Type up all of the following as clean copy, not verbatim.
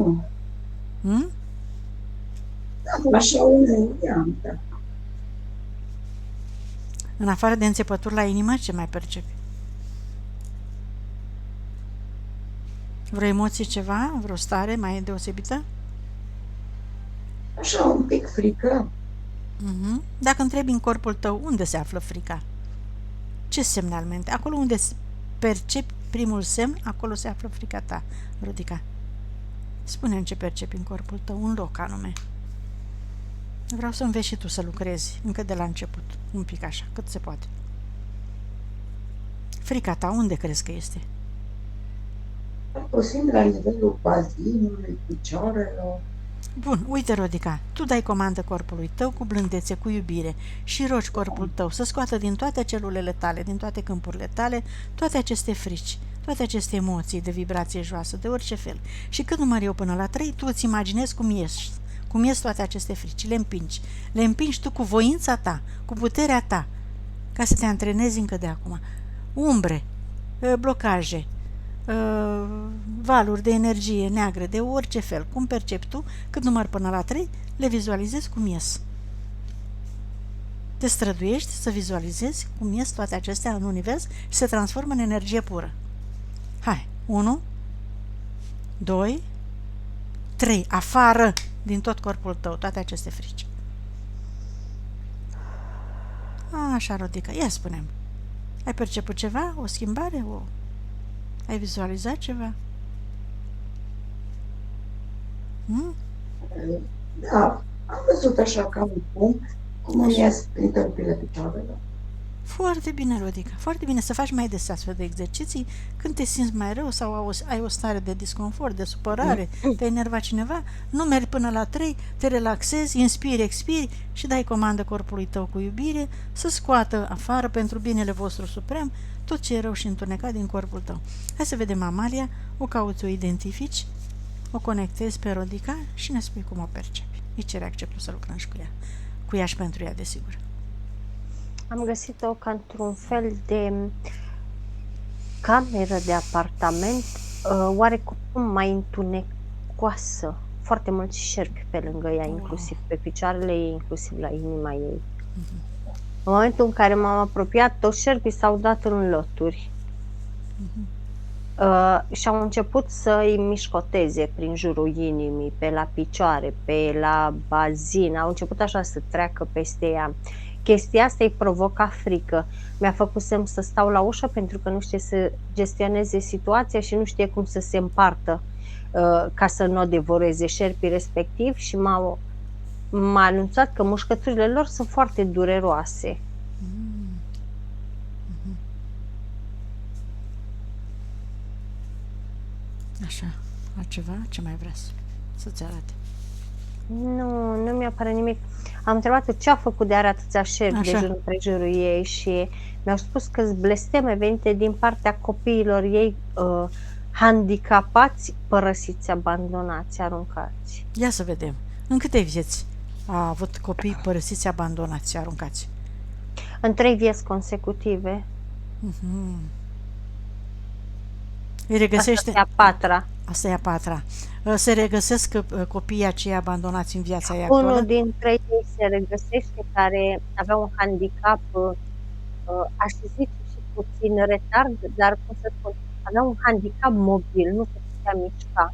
Nu. Hmm? Da, așa uneori am, da. În afară de înțepături la inimă, ce mai percepi? Vreo emoție, ceva? Vreo stare mai deosebită? Așa un pic frică. Dacă întrebi în corpul tău unde se află frica, ce semnalmente? Acolo unde percepi primul semn, acolo se află frica ta, Rodica. Spune-mi ce percepi în corpul tău, un loc anume. Vreau să înveți și tu să lucrezi, încă de la început, un pic așa, cât se poate. Frica ta, unde crezi că este? Posibil la nivelul bazinului, picioarelor. Bun, uite, Rodica, tu dai comandă corpului tău cu blândețe, cu iubire și rogi corpul tău să scoată din toate celulele tale, din toate câmpurile tale, toate aceste frici, toate aceste emoții de vibrație joasă, de orice fel. Și când număr eu până la 3, tu îți imaginezi cum ies toate aceste frici, le împingi. Le împingi tu cu voința ta, cu puterea ta, ca să te antrenezi încă de acum. Umbre, blocaje, valuri de energie neagră, de orice fel, cum percepi tu, cât număr până la 3, le vizualizezi cum ies. Te străduiești să vizualizezi cum ies toate acestea în univers și se transformă în energie pură. Hai, 1, 2, 3, afară din tot corpul tău, toate aceste frici. Așa, Rodica, ia spune-mi, ai perceput ceva? O schimbare? Ai vizualizat ceva? Da, am văzut așa ca un pum, cum îmi ies prin tălpile picioarelor. Foarte bine, Rodica, foarte bine să faci mai des astfel de exerciții când te simți mai rău sau ai o stare de disconfort, de supărare, te-a enervat cineva, numeri până la 3, te relaxezi, inspiri, expiri și dai comandă corpului tău cu iubire să scoată afară pentru binele vostru suprem tot ce e rău și întunecat din corpul tău. Hai să vedem Amalia, o cauți, o identifici, o conectezi pe Rodica și ne spui cum o percepi. Îi cere acceptul să lucrăm și cu ea și pentru ea, desigur. Am găsit-o ca într-un fel de cameră de apartament, oarecum mai întunecoasă, foarte mulți șerpi pe lângă ea, inclusiv pe picioarele ei, inclusiv la inima ei. În momentul în care m-am apropiat, toți șerpii s-au dat în lături și au început să-i mișcoteze prin jurul inimii, pe la picioare, pe la bazin, au început așa să treacă peste ea. Chestia asta îi provoca frică. Mi-a făcut semn să stau la ușă pentru că nu știe să gestioneze situația și nu știe cum să se împartă ca să nu o devoreze șerpii respectiv și m-a anunțat că mușcăturile lor sunt foarte dureroase. Așa, altceva? Ce mai vrea să-ți arate? Nu mi-apare nimic. Am întrebat ce a făcut de are atâția șerpi de jur împrejurul ei și mi-au spus că sunt blesteme venite din partea copiilor ei handicapați, părăsiți, abandonați, aruncați. Ia să vedem. În câte vieți a avut copii părăsiți, abandonați, aruncați? În 3 vieți consecutive. Îi regăsește... Asta e a 4-a. Asta e a 4-a. Se regăsesc copiii aceia abandonați în viața ei actuală? Unul dintre ei se regăsește care avea un handicap, aș zice și puțin retard, dar cum să spun, avea un handicap mobil, nu se putea mișca.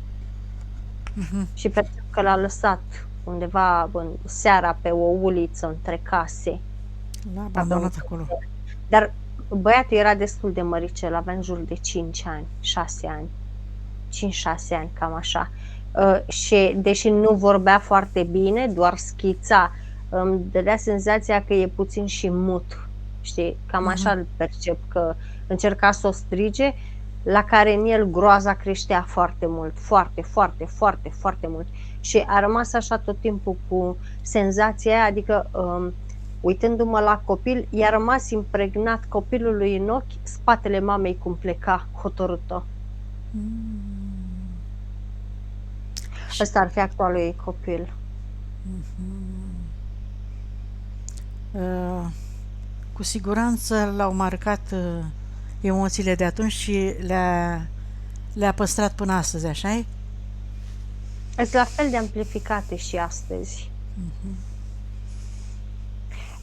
Și percep că l-a lăsat undeva în seara pe o uliță între case. L-a abandonat acolo. Dar băiatul era destul de măricel, avea în jur de 5 ani, 6 ani. 5-6 ani, cam așa. Și deși nu vorbea foarte bine, doar schița, îmi dădea senzația că e puțin și mut. Știi? Cam așa îl percep, că încerca să o strige, la care în el groaza creștea foarte mult, foarte, foarte, foarte, foarte mult. Și a rămas așa tot timpul cu senzația aia, adică uitându-mă la copil, i-a rămas impregnat copilului în ochi spatele mamei cum pleca hotărâtă. Ăsta ar fi actualul ei copil. Cu siguranță l-au marcat emoțiile de atunci și le-a păstrat până astăzi, așa-i? Sunt la fel de amplificate și astăzi.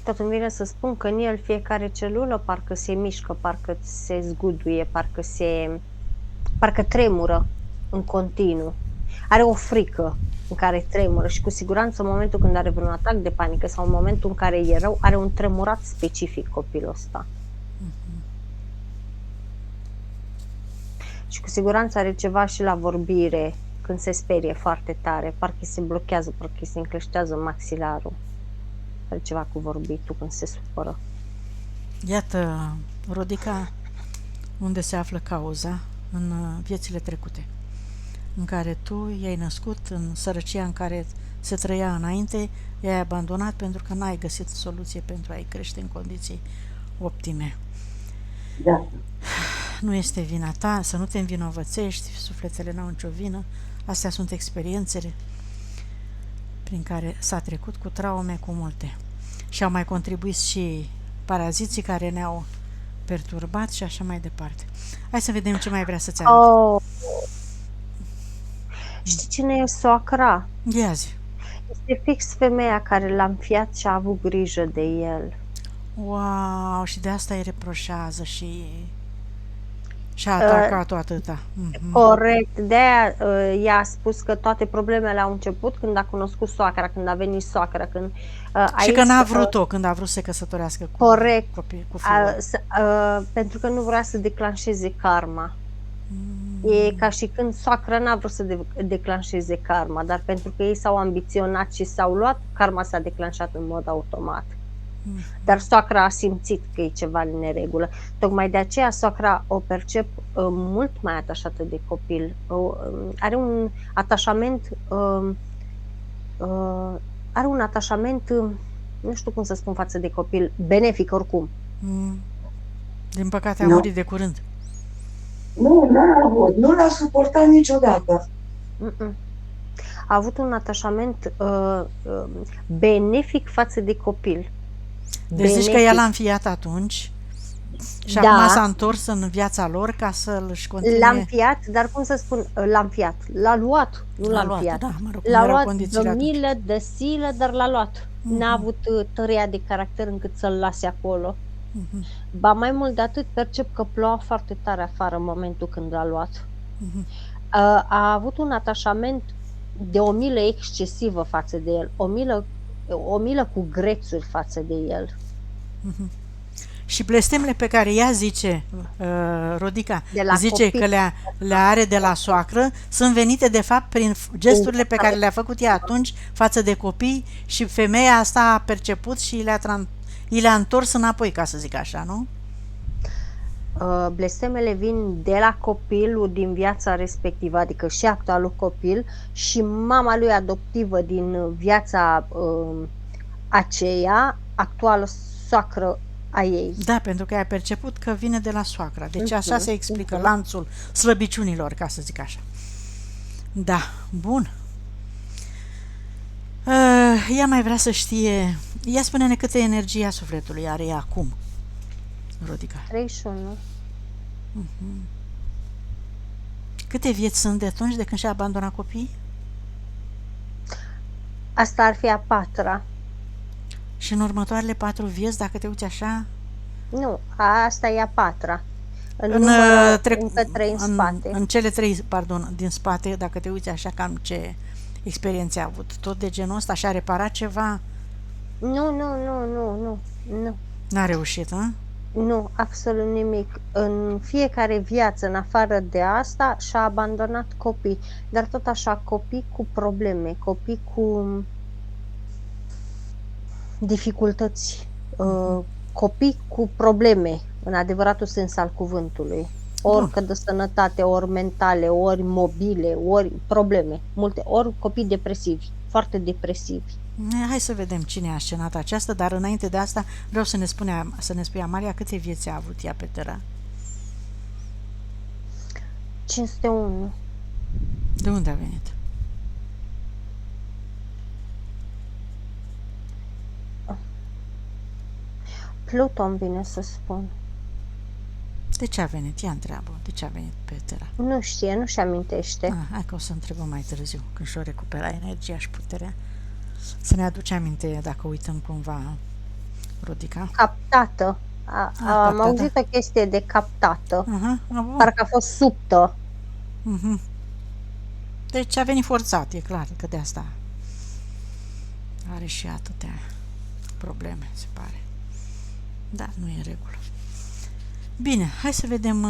Tot îmi vine să spun că în el fiecare celulă parcă se mișcă, parcă se zguduie, parcă tremură în continuu. Are o frică în care tremură și cu siguranță în momentul când are vreun atac de panică sau în momentul în care e rău, are un tremurat specific copilul ăsta. Și cu siguranță are ceva și la vorbire când se sperie foarte tare, parcă se blochează, parcă se încleștează maxilarul. Are ceva cu vorbitul când se supără. Iată, Rodica, unde se află cauza în viețile trecute, în care tu i-ai născut, în sărăcia în care se trăia înainte, i-ai abandonat pentru că n-ai găsit soluție pentru a-i crește în condiții optime. Da. Nu este vina ta, să nu te învinovățești, sufletele n-au nicio vină, astea sunt experiențele prin care s-a trecut, cu traume, cu multe. Și au mai contribuit și paraziții care ne-au perturbat și așa mai departe. Hai să vedem ce mai vrea să-ți arăt. Oh. Știi cine e soacra? Ia zi. Este fix femeia care l-a înfiat și a avut grijă de el. Wow, și de asta îi reproșează și a atacat-o atâta. Corect, de-aia ea a spus că toate problemele au început când a cunoscut soacra, când a venit soacra, când și că n-a vrut-o, când a vrut să se căsătorească cu corect, copii, cu fiul. pentru că nu vrea să declanșeze karma. E ca și când soacra n-a vrut să declanșeze karma, dar pentru că ei s-au ambiționat și s-au luat, karma s-a declanșat în mod automat. Dar soacra a simțit că e ceva în neregulă. Tocmai de aceea soacra o percep mult mai atașată de copil. Are un atașament nu știu cum să spun, față de copil, benefic oricum. Din păcate a murit de curând. Nu, n-a avut. Nu l-a suportat niciodată. A avut un atașament benefic față de copil. Deci zici că ea l-a înfiat atunci și acum s-a întors în viața lor ca să-și continue... L-a înfiat, dar cum să spun, l-a înfiat, l-a luat, nu l-a înfiat. Da, mă rog, l-a luat de milă, de silă, dar l-a luat. N-a avut tăria de caracter încât să-l lase acolo. Ba mai mult de atât, percep că ploua foarte tare afară în momentul când l-a luat. A avut un atașament de o milă excesivă față de el, o milă cu grețuri față de el. Și blestemele pe care ea zice, Rodica, zice copii, că le are de la soacră, sunt venite de fapt prin gesturile pe care le-a făcut ea atunci față de copii și femeia asta a perceput și i le-a întors înapoi, ca să zic așa, nu? Blestemele vin de la copilul din viața respectivă, adică și actualul copil și mama lui adoptivă din viața aceea, actuală soacră a ei. Da, pentru că ai perceput că vine de la soacra. Deci așa se explică lanțul slăbiciunilor, ca să zic așa. Da, bun. Ea mai vrea să știe... Ea spune-ne câtă energie a sufletului are ea acum, Rodica. 31. Câte vieți sunt de atunci, de când și-a abandonat copiii? Asta ar fi a 4-a. Și în următoarele 4 vieți, dacă te uiți așa... Nu, asta e a 4-a. Încă 3 în spate. În cele 3, din spate, dacă te uiți așa, cam ce experiențe a avut? Tot de genul ăsta? Și-a reparat ceva? Nu. N-a reușit, hă? Nu, absolut nimic. În fiecare viață, în afară de asta, și-a abandonat copii. Dar tot așa, copii cu probleme, copii cu dificultăți, copii cu probleme, în adevăratul sens al cuvântului. Ori că de sănătate, ori mentale, ori mobile, ori probleme, multe, ori copii depresivi, foarte depresivi. Hai să vedem cine a scenat aceasta, dar înainte de asta vreau să ne spui, Amalia, câte vieți a avut ea pe Terra? 501. De unde a venit? Pluton, vine să spun. De ce a venit? Ea întreabă. De ce a venit pe Terra? Nu știe, nu-și amintește. Hai că o să întrebăm mai târziu, când și-o recupera energia și puterea. Să ne aduce aminte dacă uităm cumva, Rodica. Captată. Am captată. auzit o chestie de captată. Bun. Parcă a fost suptă. Deci a venit forțat, e clar, că de asta are și atâtea probleme, se pare. Da, nu e în regulă. Bine, hai să vedem,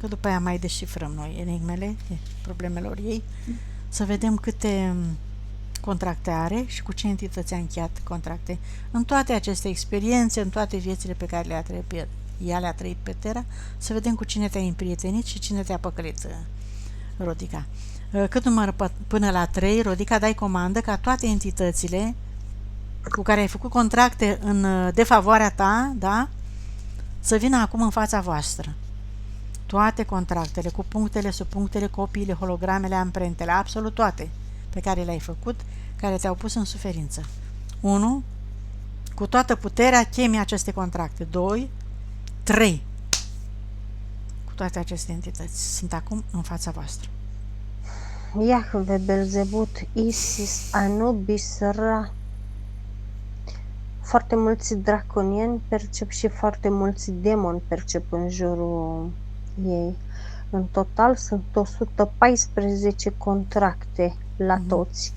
că după aia mai descifrăm noi enigmele, problemelor ei, să vedem câte contracte are și cu ce entități a încheiat contracte în toate aceste experiențe, în toate viețile pe care ea le-a trăit pe Terra, să vedem cu cine te-ai împrietenit și cine te-a păcălit, Rodica. Cât număr până la 3, Rodica, dai comandă ca toate entitățile cu care ai făcut contracte în defavoarea ta, da, să vină acum în fața voastră. Toate contractele, cu punctele, subpunctele, copiile, hologramele, amprentele, absolut toate pe care le-ai făcut, care te-au pus în suferință. 1. Cu toată puterea chemi aceste contracte. 2. 3. Cu toate aceste entități sunt acum în fața voastră. Iahve, Belzebut, Isis, Anubis, Ra. Foarte mulți draconieni percep și foarte mulți demoni percep în jurul ei. În total sunt 114 contracte la toți.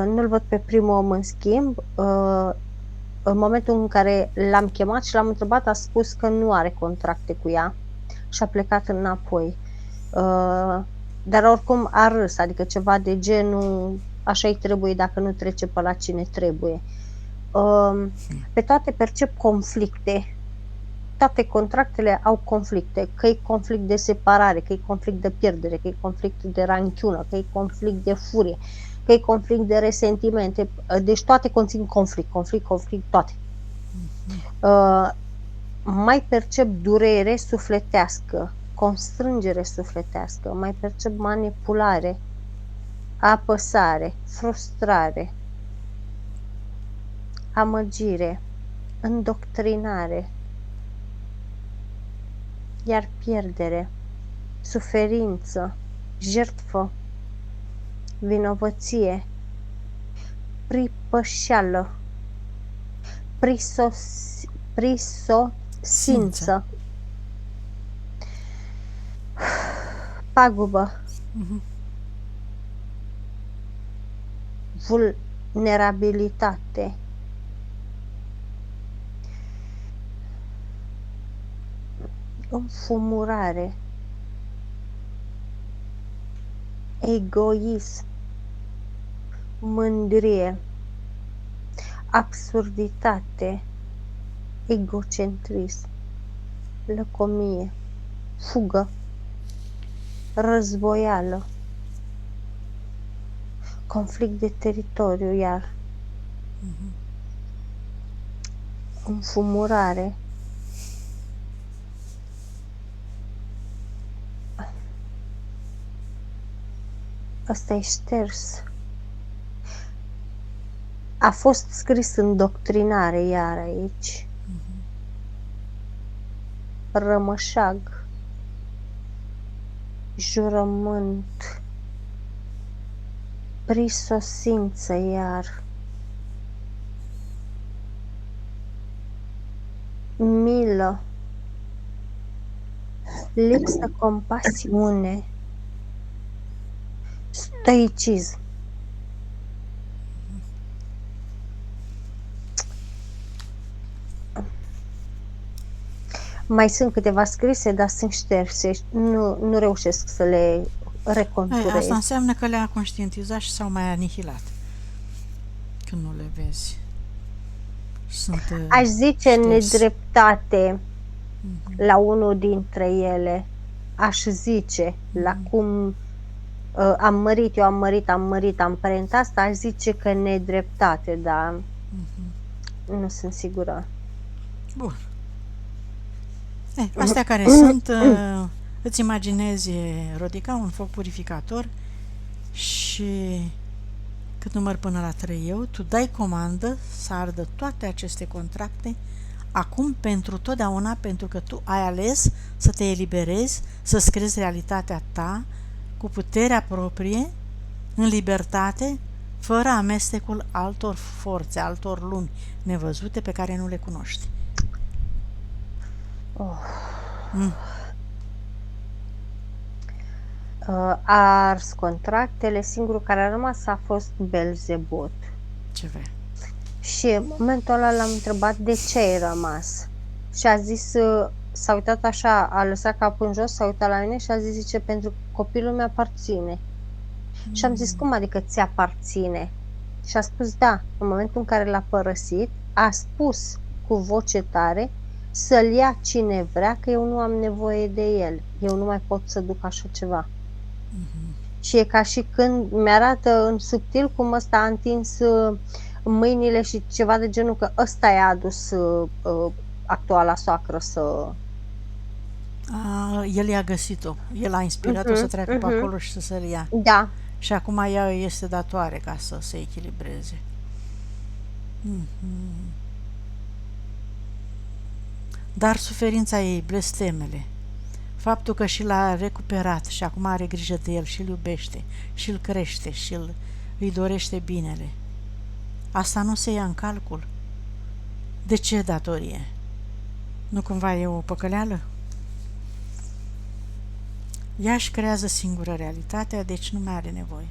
Nu-l văd pe primul om, în schimb. În momentul în care l-am chemat și l-am întrebat, a spus că nu are contracte cu ea și a plecat înapoi. Dar oricum a râs, adică ceva de genul așa-i trebuie dacă nu trece pe la cine trebuie. Pe toate percep conflicte. Toate contractele au conflicte, că e conflict de separare, că e conflict de pierdere, că e conflict de ranchiună, că e conflict de furie, că e conflict de resentimente. Deci toate conțin conflict, toate. Mai percep durere sufletească, constrângere sufletească, mai percep manipulare, apăsare, frustrare, amăgire, îndoctrinare, iar pierdere, suferință, jertfă, vinovăție, pripășeală, prisosință, pagubă, vulnerabilitate, înfumurare, egoism, mândrie, absurditate, egocentrism, lăcomie, fugă, războială, conflict de teritoriu, iar înfumurare, ăsta e șters. A fost scris în doctrinare iar aici. Rămășag, jurământ, prisosință iar, milă, lipsă compasiune, stoicism. Mai sunt câteva scrise, dar sunt șterse. Nu reușesc să le reconturez. Asta înseamnă că le-a conștientizat și s-au mai anihilat. Când nu le vezi. Sunt aș zice șters. nedreptate la unul dintre ele. Aș zice, la cum am mărit amprenta asta, aș zice că nedreptate, dar nu sunt sigură. Bun. Astea care sunt, îți imaginezi, Rodica, un foc purificator și cât număr până la 3 eu, tu dai comandă să ardă toate aceste contracte acum pentru totdeauna, pentru că tu ai ales să te eliberezi, să-ți crezi realitatea ta cu puterea proprie, în libertate, fără amestecul altor forțe, altor lumi nevăzute pe care nu le cunoști. Mm. A ars contractele, singurul care a rămas a fost Belzebut. Ce vrea? Și în momentul ăla l-am întrebat de ce ai rămas. Și a zis, s-a uitat așa, a lăsat capul în jos, s-a uitat la mine și a zis, zice, pentru că copilul mi aparține. Și am zis, cum adică ți aparține? Și a spus, da, în momentul în care l-a părăsit, a spus cu voce tare să-l ia cine vrea, că eu nu am nevoie de el. Eu nu mai pot să duc așa ceva. Și e ca și când mi-arată în subtil cum ăsta a întins mâinile și ceva de genul că ăsta i-a adus actuala soacră să... El i-a găsit-o. El a inspirat-o să treacă pe acolo și să se ia. Da. Și acum ea este datoare ca să se echilibreze. Dar suferința ei, blestemele, faptul că și l-a recuperat și acum are grijă de el și îl iubește și îl crește și îi dorește binele, asta nu se ia în calcul. De ce datorie? Nu cumva e o păcăleală? Ea își creează singură realitatea, deci nu mai are nevoie.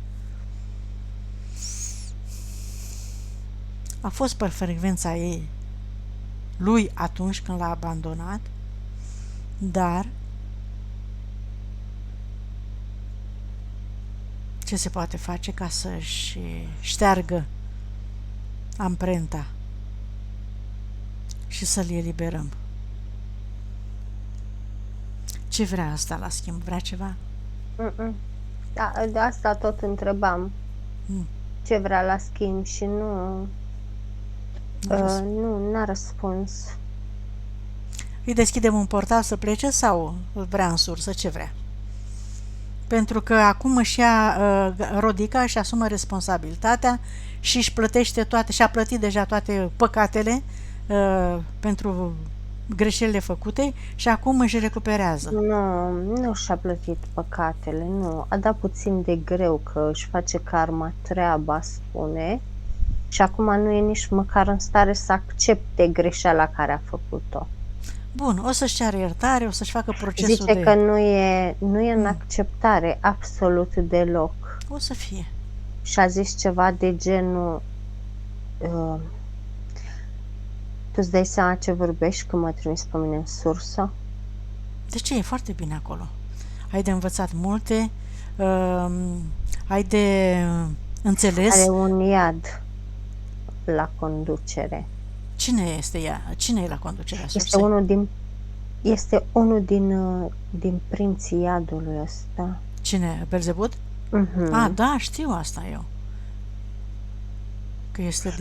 A fost pe frecvența ei lui atunci când l-a abandonat, dar ce se poate face ca să-și șteargă amprenta și să-l eliberăm? Ce vrea asta la schimb? Vrea ceva? Da, de asta tot întrebam. Ce vrea la schimb și n-a răspuns. Îi deschidem un portal să plece sau vrea în sursă? Ce vrea? Pentru că acum își ia Rodica și asumă responsabilitatea și își plătește toate, și-a plătit deja toate păcatele pentru greșelile făcute și acum își recuperează. Nu și-a plătit păcatele, nu. A dat puțin de greu că își face karma treaba, spune, și acum nu e nici măcar în stare să accepte greșeala care a făcut-o. Bun, o să-și ceară iertare, o să-și facă procesul Zice că nu e în acceptare absolut deloc. O să fie. Și a zis ceva de genul tu îți dai seama ce vorbești când mă trimis pe mine în sursă? De ce? E foarte bine acolo. Ai de învățat multe, ai de înțeles. Are un iad la conducere. Cine este ea? Cine e la conducerea sursei? Este unul din prinții iadului ăsta. Cine? Belzebut? Da, știu asta eu. Că este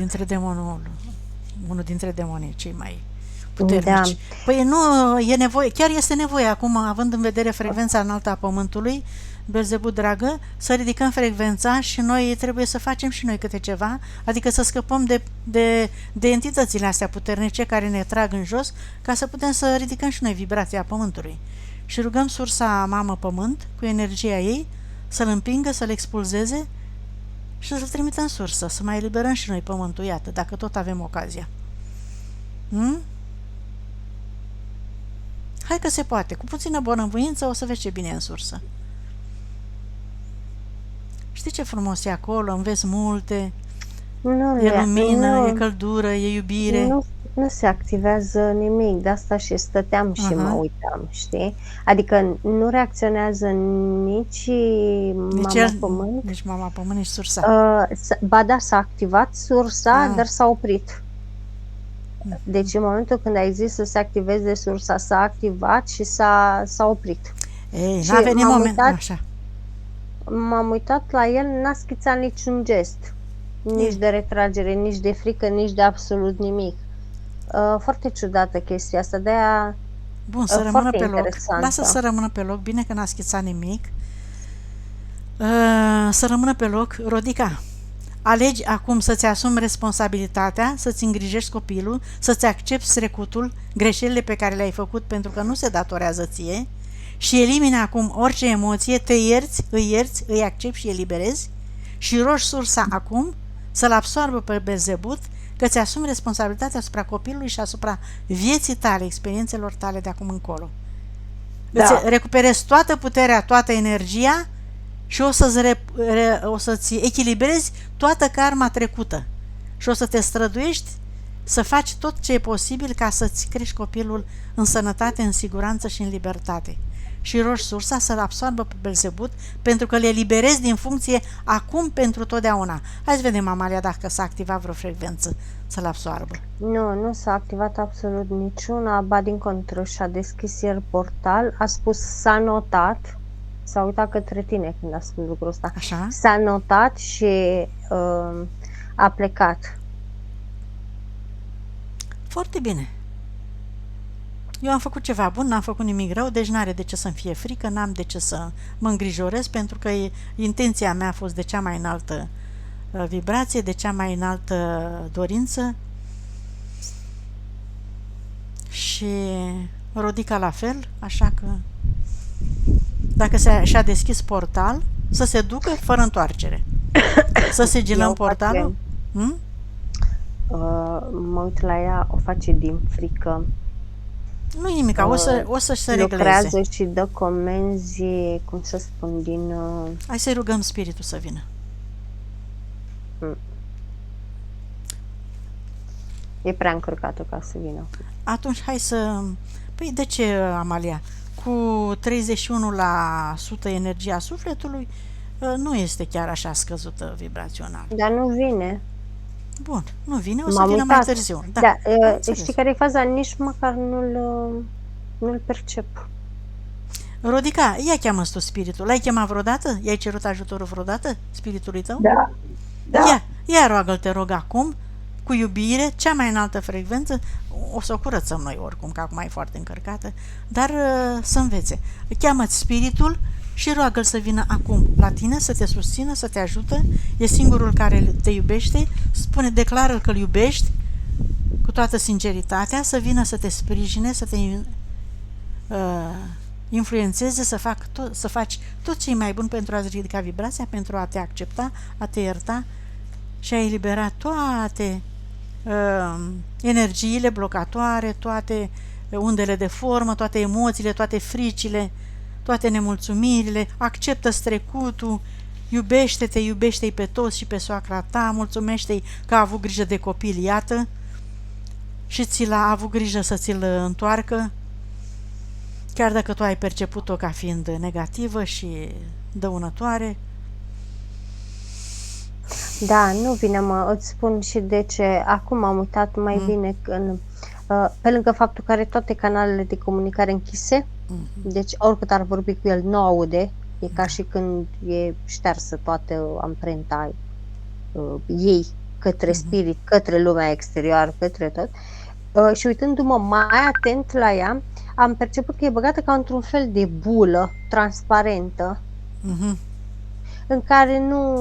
unul dintre demonii cei mai puternici. Da. Păi nu, e nevoie, chiar este nevoie acum, având în vedere frecvența înaltă a Pământului, Belzebut dragă, să ridicăm frecvența și noi trebuie să facem și noi câte ceva, adică să scăpăm de entitățile astea puternice care ne trag în jos, ca să putem să ridicăm și noi vibrația Pământului. Și rugăm sursa Mamă Pământ, cu energia ei, să-l împingă, să-l expulzeze și să-l trimită în sursă, să mai eliberăm și noi Pământul, iată, dacă tot avem ocazia. Hai că se poate, cu puțină bunăvoință o să vezi ce bine e în sursă. Știi ce frumos e acolo, înveți multe, e lumină, e căldură, e iubire. Nu se activează nimic, de asta și stăteam și mă uitam, știi? Adică nu reacționează nici Mama Pământ. Nici Mama Pământ, nici sursa. Ba da, s-a activat sursa, dar s-a oprit. Deci în momentul când a zis să se activeze sursa, s-a activat și s-a oprit. Ei, n-a venit momentul așa. M-am uitat la el, n-a schițat niciun gest. Nici de retragere, nici de frică, nici de absolut nimic. Foarte ciudată chestia asta, de-aia bun, să rămână pe loc. Lasă să rămână pe loc, bine că n-a schițat nimic. Să rămână pe loc. Rodica, Alegi acum să-ți asumi responsabilitatea, să-ți îngrijești copilul, să-ți accepti trecutul, greșelile pe care le-ai făcut pentru că nu se datorează ție și elimini acum orice emoție, te ierți, îi accepti și eliberezi și rogi sursa acum să-l absoarbă pe Belzebut, că ți asumi responsabilitatea asupra copilului și asupra vieții tale, experiențelor tale de acum încolo. Îți recuperezi toată puterea, toată energia și o să-ți echilibrezi toată karma trecută și o să te străduiești să faci tot ce e posibil ca să-ți crești copilul în sănătate, în siguranță și în libertate. Și rogi sursa să-l absoarbă pe Belzebut pentru că le eliberezi din funcție acum pentru totdeauna. Hai să vedem, Amalia, dacă s-a activat vreo frecvență să-l absoarbă. Nu s-a activat absolut niciuna, ba din contră și-a deschis ieri portal, a spus s-a notat, s-a uitat către tine când a spus lucrul ăsta. Așa? S-a notat și a plecat. Foarte bine. Eu am făcut ceva bun, n-am făcut nimic rău, deci n-are de ce să-mi fie frică, n-am de ce să mă îngrijorez, pentru că intenția mea a fost de cea mai înaltă vibrație, de cea mai înaltă dorință și Rodica la fel, așa că dacă și-a deschis portal, să se ducă fără întoarcere. Să sigilăm portalul. Mă uit la ea, o face din frică. Nu-i nimic, o să se regleze. Lucrează și dă comenzi, cum să spun, din... Hai să-i rugăm spiritul să vină. E prea încărcată ca să vină. Atunci hai să... Păi de ce, Amalia? Cu 31% energia sufletului nu este chiar așa scăzută vibrațional. Dar nu vine. Bun, nu vine, o să vină mai târziu. Da, știi care e faza? Nici măcar nu-l percep. Rodica, ia cheamă-ți tu spiritul. L-ai chemat vreodată? I-ai cerut ajutorul vreodată spiritului tău? Da. Ia roagă-l, te rog, acum, cu iubire, cea mai înaltă frecvență. O să o curățăm noi oricum, că acum e foarte încărcată, dar să învețe. Cheamă-ți spiritul și roagă-l să vină acum la tine, să te susțină, să te ajute. E singurul care te iubește. Spune, declară-l că îl iubești cu toată sinceritatea, să vină să te sprijine, să te influențeze, să faci tot ce e mai bun pentru a-ți ridica vibrația, pentru a te accepta, a te ierta și a elibera toate energiile blocatoare, toate undele de formă, toate emoțiile, toate fricile, toate nemulțumirile. Acceptă-ți trecutul, iubește-te, iubește-i pe toți și pe soacra ta, mulțumește-i că a avut grijă de copil, iată, și a avut grijă să ți-l întoarcă, chiar dacă tu ai perceput-o ca fiind negativă și dăunătoare. Da, nu vine, îți spun și de ce. Acum am uitat mai bine când, pe lângă faptul că are toate canalele de comunicare închise, deci oricât ar vorbi cu el, nu aude, e ca și când e ștearsă toată amprenta ei către spirit, către lumea exterioară, către tot. Și uitându-mă mai atent la ea, am perceput că e băgată ca într-un fel de bulă transparentă, în care nu,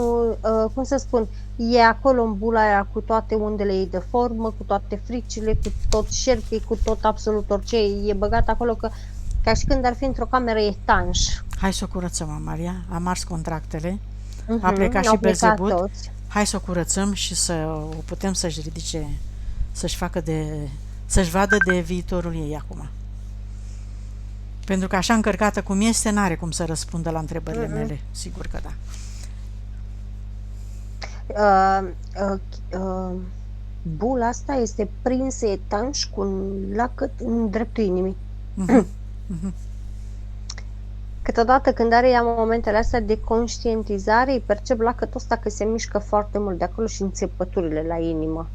cum să spun, e acolo în bula aia cu toate undele ei de formă, cu toate fricile, cu tot șerpii, cu tot absolut orice, e băgat acolo ca și când ar fi într-o cameră etanș. Hai să o curățăm, Amalia, am ars contractele, a plecat și Belzebut, hai să o curățăm și să o putem să-și ridice, să-și vadă de viitorul ei acum. Pentru că așa încărcată cum este, n-are cum să răspundă la întrebările mele, sigur că da. Bula asta este prinsă etanș cu un lacăt în dreptul inimii. Câteodată când are ea momentele astea de conștientizare, îi percep lacătul ăsta că se mișcă foarte mult de acolo și înțepăturile la inimă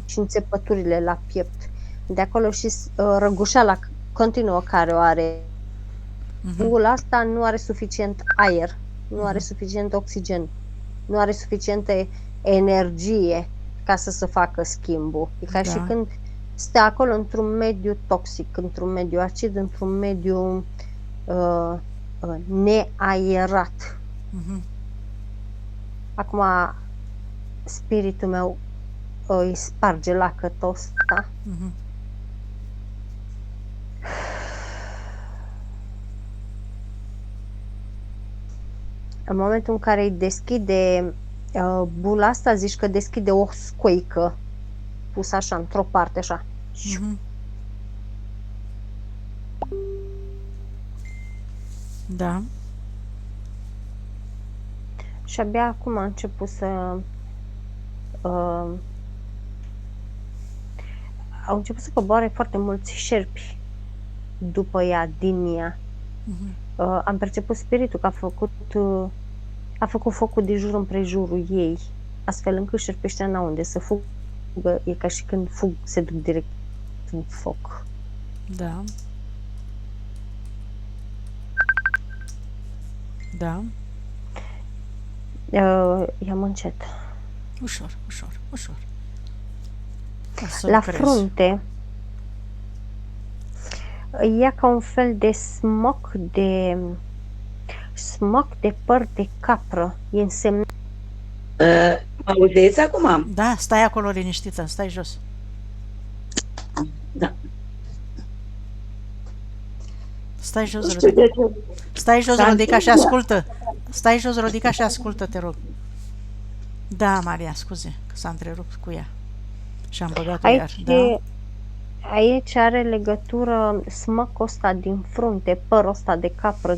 și înțepăturile la piept. De acolo și răgușeala continuă care o are. Bula asta nu are suficient aer, nu are suficient oxigen, nu are suficientă energie ca să se facă schimbul. E ca și când stă acolo într-un mediu toxic, într-un mediu acid, într-un mediu neaerat. Acum, spiritul meu îi sparge lacătul ăsta. Mhm. În momentul în care îi deschide bula asta, zici că deschide o scoică pusă așa într-o parte, așa. Mhm. Da. Și abia acum a început să uh, au început să coboare foarte mulți șerpi după ea, din ea. Mhm. Am perceput spiritul că a făcut focul de jur împrejurul ei, astfel încât șerpii ăștia n-au unde să fugă, e ca și când fug, se duc direct în foc. Da. Da. I-am încet. Ușor, ușor, ușor. O să La lucrez. frunte ia ca un fel de smoc de păr de capră. E însemnat. Mă auziți acum? Da, stai acolo liniștită, stai jos. Da. Stai jos, Nu știu Rodica. de ce. Stai jos, Dar Rodica, și nu- ascultă. Stai jos, Rodica, și ascultă, te rog. Da, Maria, scuze, că s-a întrerupt cu ea. Și am băgat-o iar. Aici, Da. aici are legătură smocul ăsta din frunte, părul ăsta de capră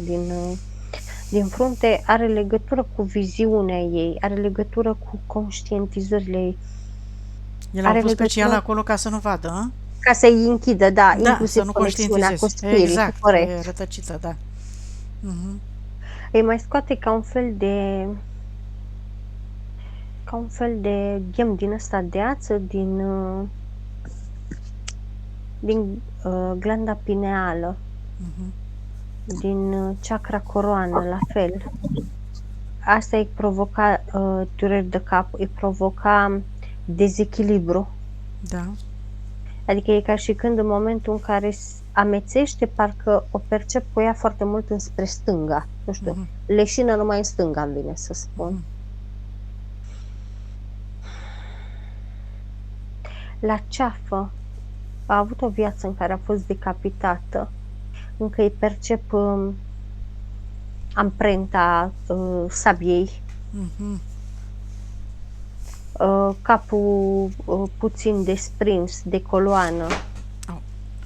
din frunte, are legătură cu viziunea ei, are legătură cu conștientizările ei, El a are pus special legătură acolo ca să nu vadă, a? ca să-i închidă, da, Da, inclusiv să nu conexiunea cu conștientizezi. spiritul, Exact, corect. e rătăcită, da. Mhm. Îi mai scoate ca un fel de ghem din ăsta de ață din glanda pineală, Mhm. din chakra coroană, la fel. Asta îi provoca dureri de cap, îi provoca dezechilibru. Da. Adică e ca și când în momentul în care amețește, parcă o percep cu ea foarte mult înspre stânga. Nu știu, Mhm. leșină numai în stânga, îmi vine să spun. Mhm. La ceafă a avut o viață în care a fost decapitată, încă îi percep amprenta sabiei, Mhm. capul puțin desprins de coloană.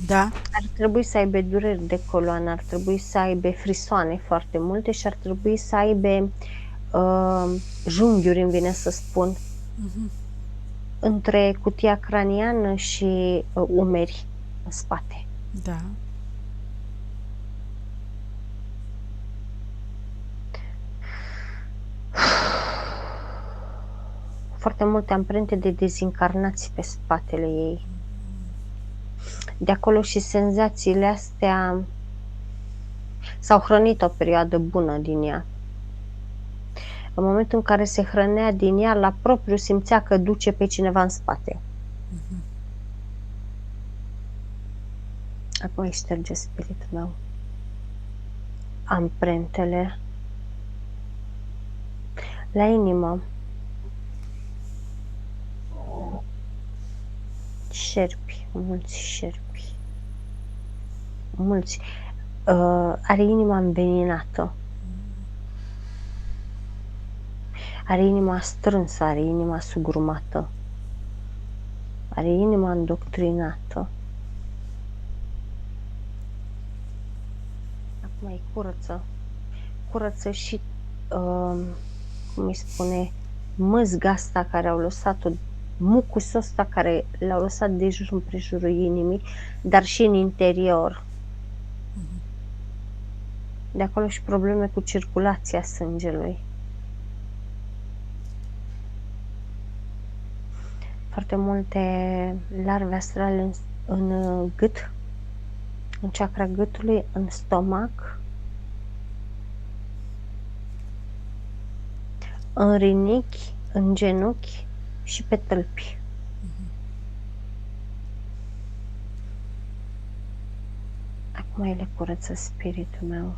Da. Ar trebui să aibă dureri de coloană, ar trebui să aibă frisoane foarte multe și ar trebui să aibă junghiuri, îmi vine să spun, Mhm. între cutia craniană și umeri, în spate. Da. Foarte multe amprente de dezincarnații pe spatele ei. De acolo și senzațiile astea s-au hrănit o perioadă bună din ea. În momentul în care se hrănea din ea, la propriu simțea că duce pe cineva în spate. Mhm. Acum îi șterge spiritul meu amprentele la inimă. Șerpi, mulți șerpi. Mulți. Are inima înveninată. Are inima strânsă, are inima sugrumată. Are inima îndoctrinată. Acum îi curăță. Curăță și, cum îi spune, măzga asta care au lăsat-o, mucusul ăsta care l-au lăsat de jur împrejurul inimii, dar și în interior. De acolo și probleme cu circulația sângelui. Foarte multe larve astrale în gât, în chakra gâtului, în stomac, în rinichi, în genunchi și pe tălpi. Acum ele curăță spiritul meu.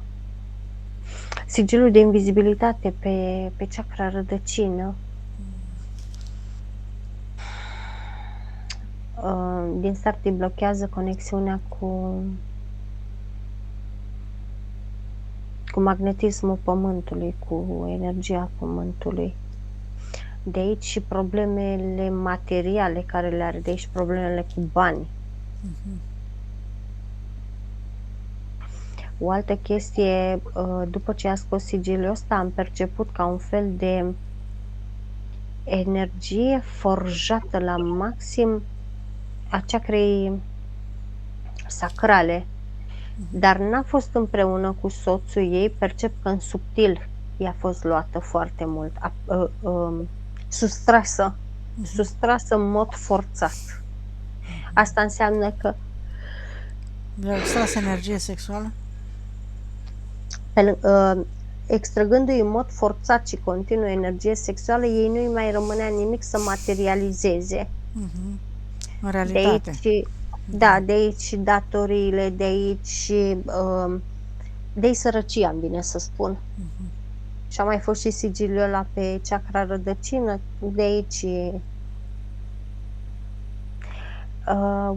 Sigilul de invizibilitate pe chakra rădăcină din start îi blochează conexiunea cu magnetismul Pământului, cu energia Pământului. De aici și problemele materiale care le are, de aici problemele cu bani. O altă chestie, după ce a scos sigiliul ăsta, am perceput ca un fel de energie forjată la maxim a chakrei sacrale, dar n-a fost împreună cu soțul ei, percep că în subtil i-a fost luată foarte mult, sustrasă în mod forțat. Asta înseamnă că Le-au extras energie sexuală? extrăgându-i în mod forțat și continuu energie sexuală, ei nu-i mai rămânea nimic să materializeze. În De realitate. aici, da, de aici și datoriile, de aici și de aici sărăcia, îmi vine să spun. Și a mai fost și sigiliul ăla pe chakra rădăcină, de aici.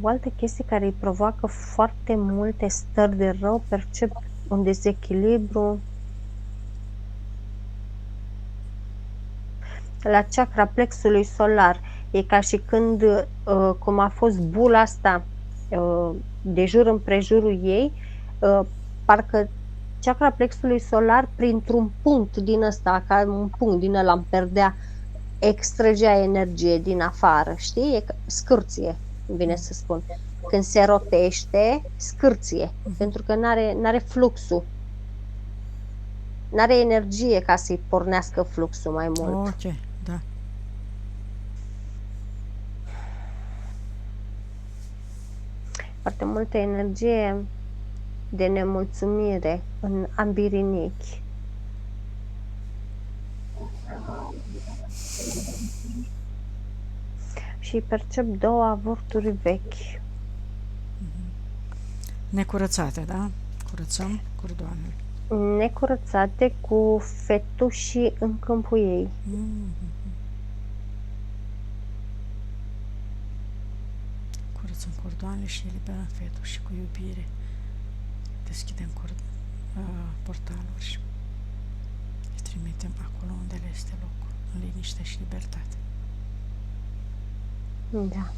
O altă chestie care îi provoacă foarte multe stări de rău, percep un dezechilibru la chakra plexului solar. E ca și când, cum a fost bula asta de jur împrejurul ei, parcă chakra plexului solar, printr-un punct din ăsta, ca un punct din ăla îmi perdea, extragea energie din afară, știi? E scârție, îmi vine să spun. Când se rotește, scârție, pentru că n-are fluxul. N-are energie ca să-i pornească fluxul mai mult. Ok, da. Foarte multă energie de nemulțumire în ambii rinichi. Și percep 2 avorturi vechi. Necurățate, da? Curățăm cordoanele. Necurățate, cu fetușii în câmpul ei. Curățăm cordoanele și eliberăm fetul și cu iubire deschidem portaluri și îi trimitem acolo unde le este locul, în liniște și libertate. Da.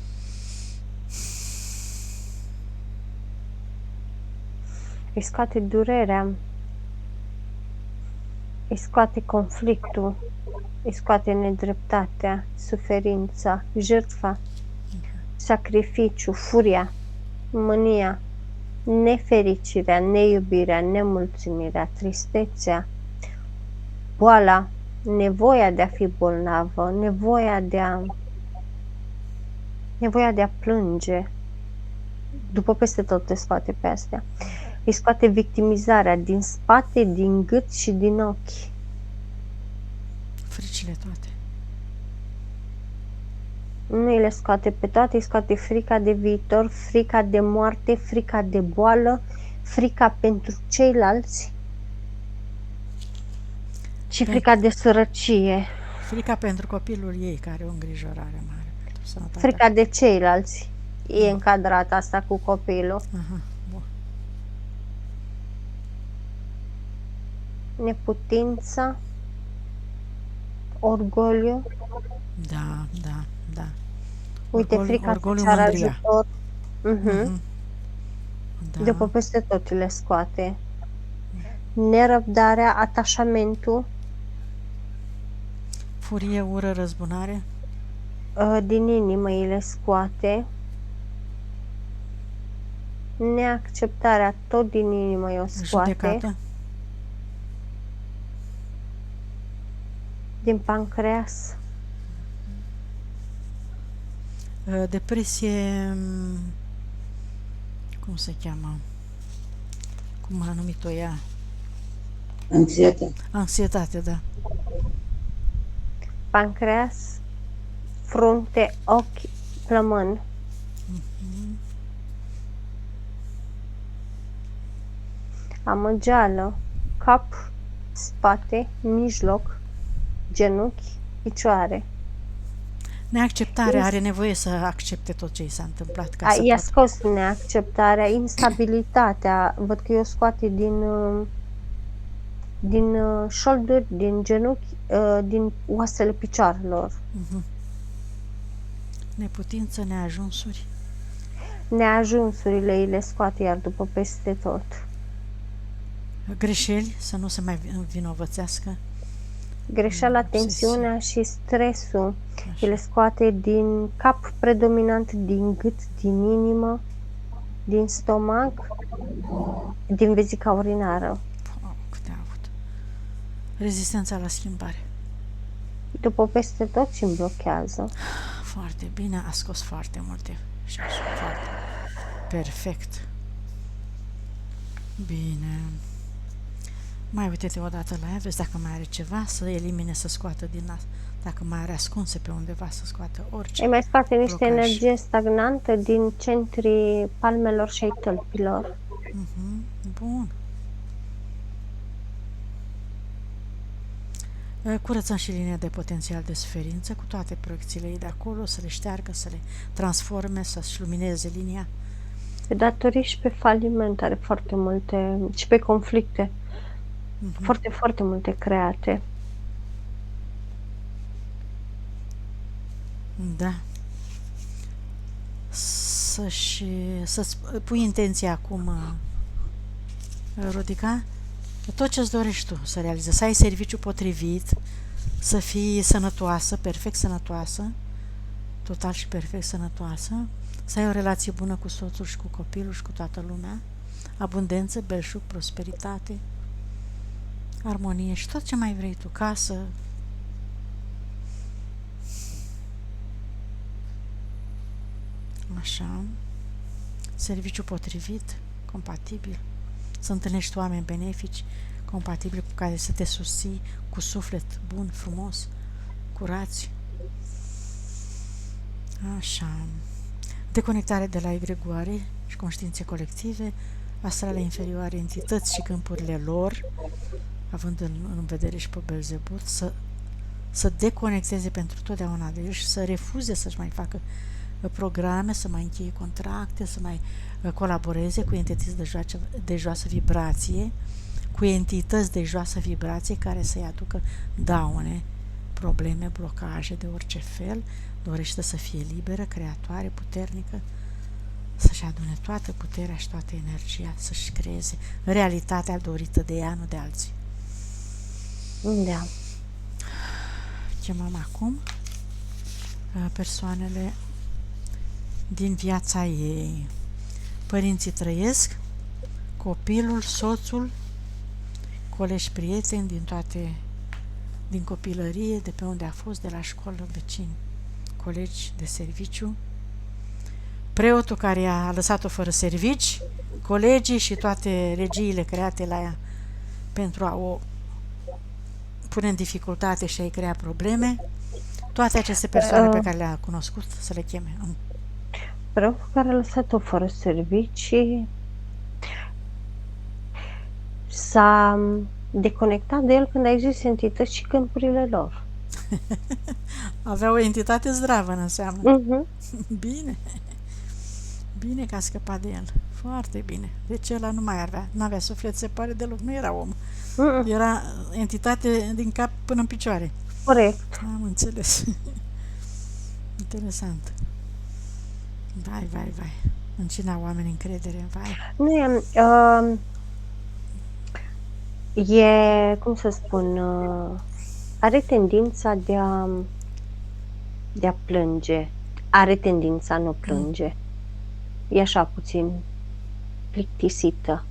Îi scoate durerea, îi scoate conflictul, îi scoate nedreptatea, suferința, jertfa, sacrificiu, furia, mânia, nefericirea, neiubirea, nemulțumirea, tristețea, boala, nevoia de a fi bolnavă, nevoia de a plânge. După peste tot le scoate pe astea. Îi scoate victimizarea din spate, din gât și din ochi. Fricile toate. Nu îi le scoate pe toate, îi scoate frica de viitor, frica de moarte, frica de boală, frica pentru ceilalți și frica de sărăcie. Frica pentru copilul ei, care are o îngrijorare mare pentru sănătatea. Frica de ceilalți. E încadrat asta cu copilul. Aha, bun. Neputința, orgoliu. Da. Uite, frica orgoliu, să ceară mândria. ajutor. Da. După peste tot le scoate. Nerăbdarea, atașamentul, Furie, ură, răzbunare. din inimă îi le scoate. Neacceptarea, tot din inimă îi o scoate. Judecată. Din pancreas, Depresie, cum se cheamă? Cum a numit-o ea? Anxietate, da. pancreas, frunte, ochi, plămân. Amăgeală, cap, spate, mijloc, genunchi, picioare. Neacceptarea are nevoie să accepte tot ce i s-a întâmplat ca să I-a poată. scos neacceptarea, instabilitatea, văd că eu scoate din șolduri, din genunchi, din oasele picioarelor. Neputință, neajunsuri. Neajunsurile îi le scoate iar după peste tot. Greșeli, să nu se mai învinovățească. Greșeala, Obsesiune. tensiunea și stresul Așa. îi le scoate din cap predominant, din gât, din inimă, din stomac, din vezica urinară. Câte a avut. Rezistența la schimbare. După peste tot și îmi blochează. Foarte bine, a scos foarte multe. Și așa, foarte. Perfect. Bine. Mai uite-te odată la ea, vezi dacă mai are ceva, să elimine, să scoată din nas. Dacă mai are ascunse pe undeva, să scoată orice. Îi mai scoate niște blocaj. energie stagnantă din centrii palmelor și ai tălpilor. Bun. Curățăm și linia de potențial de suferință cu toate proiecțiile ei de acolo, să le șteargă, să le transforme, să-și lumineze linia. Pe datorii și pe faliment are foarte multe, și pe conflicte, foarte, foarte multe create. Da. Să-ți pui intenția acum, Rodica, tot ce-ți dorești tu să realizezi, să ai serviciu potrivit, să fii sănătoasă, perfect sănătoasă, total și perfect sănătoasă, să ai o relație bună cu soțul și cu copilul și cu toată lumea, abundență, belșug, prosperitate, armonie și tot ce mai vrei tu, casă. Așa, serviciu potrivit, compatibil, să întâlnești oameni benefici, compatibili, cu care să te susții, cu suflet bun, frumos, curați. Așa, deconectare de la egregoare și conștiințe colective, astrale inferioare, entități și câmpurile lor, având în vedere și pe Belzebut, să deconecteze pentru totdeauna de el și să refuze să-și mai facă programe, să mai încheie contracte, să mai colaboreze cu entități de joasă vibrație, cu entități de joasă vibrație care să-i aducă daune, probleme, blocaje de orice fel. Dorește să fie liberă, creatoare, puternică, să-și adune toată puterea și toată energia, să-și creeze realitatea dorită de ea, nu de alții. Da. Chemăm acum persoanele din viața ei. Părinții trăiesc, copilul, soțul, colegi, prieteni din copilărie, de pe unde a fost, de la școală, vecini, colegi de serviciu, preotul care a lăsat-o fără servici, colegii și toate regiile create la ea pentru a o pune în dificultate și a-i crea probleme, toate aceste persoane pe care le-a cunoscut, să le cheme. Preotul care a lăsat-o fără servicii s-a deconectat de el când a zis entități și câmpurile lor. Avea o entitate zdravă, înseamnă. Bine. Bine că a scăpat de el. Foarte bine. Deci ăla nu mai avea. N-avea suflet, se pare deloc. Nu era om. Era entitate din cap până în picioare. Corect. Am înțeles. Interesant. Vai. În cine au oameni încredere, vai. Nu e, cum să spun, are tendința de a plânge. Are tendința nu plânge. E așa puțin plictisită.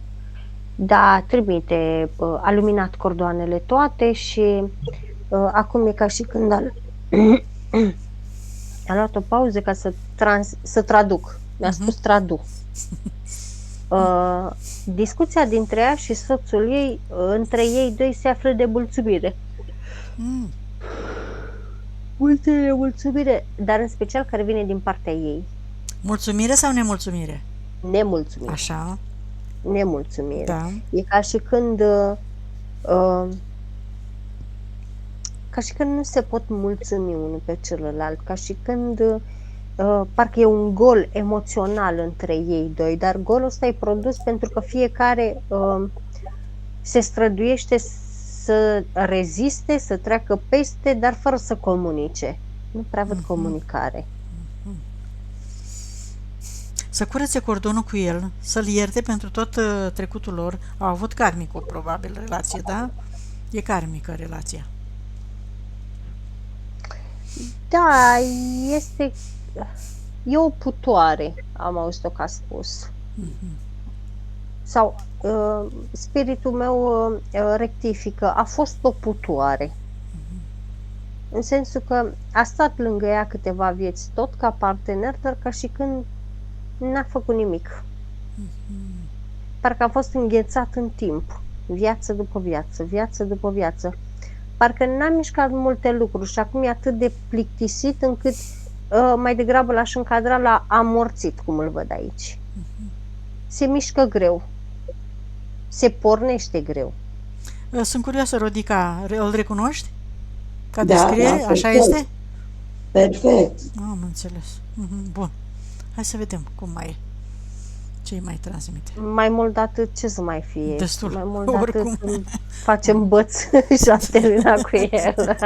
Da, trimite, a luminat cordoanele toate și acum e ca și când a luat o pauză ca să traduc. Mi-a spus traduc. Discuția dintre ea și soțul ei, între ei doi, se află de mulțumire. Mulțumire, dar în special care vine din partea ei. Mulțumire sau nemulțumire? Nemulțumire. Așa. Nemulțumire. Da. E ca și când ca și când nu se pot mulțumi unul pe celălalt, ca și când parcă e un gol emoțional între ei doi, dar golul ăsta e produs pentru că fiecare se străduiește să reziste, să treacă peste, dar fără să comunice. Nu prea văd comunicare. Să curețe cordonul cu el, să-l ierte pentru tot trecutul lor. Au avut karmic, probabil, relație, da? E karmică relația. Da, e o putoare, am auzit-o că a spus. Sau spiritul meu rectifică, a fost o putoare. În sensul că a stat lângă ea câteva vieți, tot ca partener, dar ca și când n-a făcut nimic. Parcă a fost înghețat în timp, viață după viață, viață după viață. Parcă n-a mișcat multe lucruri și acum e atât de plictisit încât mai degrabă l-aș încadra la amorțit, cum îl văd aici. Se mișcă greu, se pornește greu. Sunt curioasă, Rodica, îl recunoști? Ca Da, descriere? da, Așa perfect. este? Perfect. Am înțeles. Bun. Hai să vedem cum mai e. Ce îi mai transmite. Mai mult de atât, ce să mai fie? Destul. Mai mult de Oricum. atât, facem băț și am terminat cu el.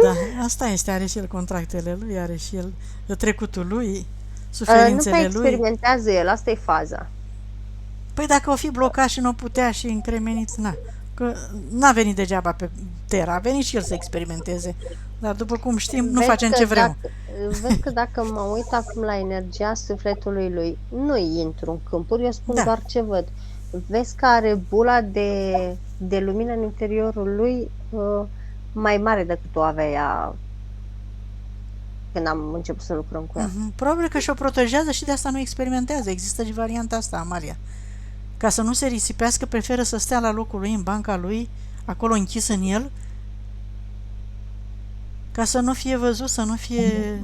Da, asta este, are și el contractele lui, are și el trecutul lui, Nu suferințele prea lui. experimentează el, asta e faza. Păi dacă o fi blocat și nu putea și încremenit, că n-a venit degeaba pe Terra, a venit și el să experimenteze. Dar după cum știm, nu facem ce vrem. Vezi că dacă mă uit acum la energia sufletului lui, nu intru în câmpuri, eu spun doar ce văd. Vezi că are bula de lumină în interiorul lui mai mare decât o avea ea când am început să lucrăm cu ea. Probabil că și-o protejează și de asta nu experimentează. Există și varianta asta, Amalia. Ca să nu se risipească, preferă să stea la locul lui, în banca lui, acolo închis în el, ca să nu fie văzut, să nu fie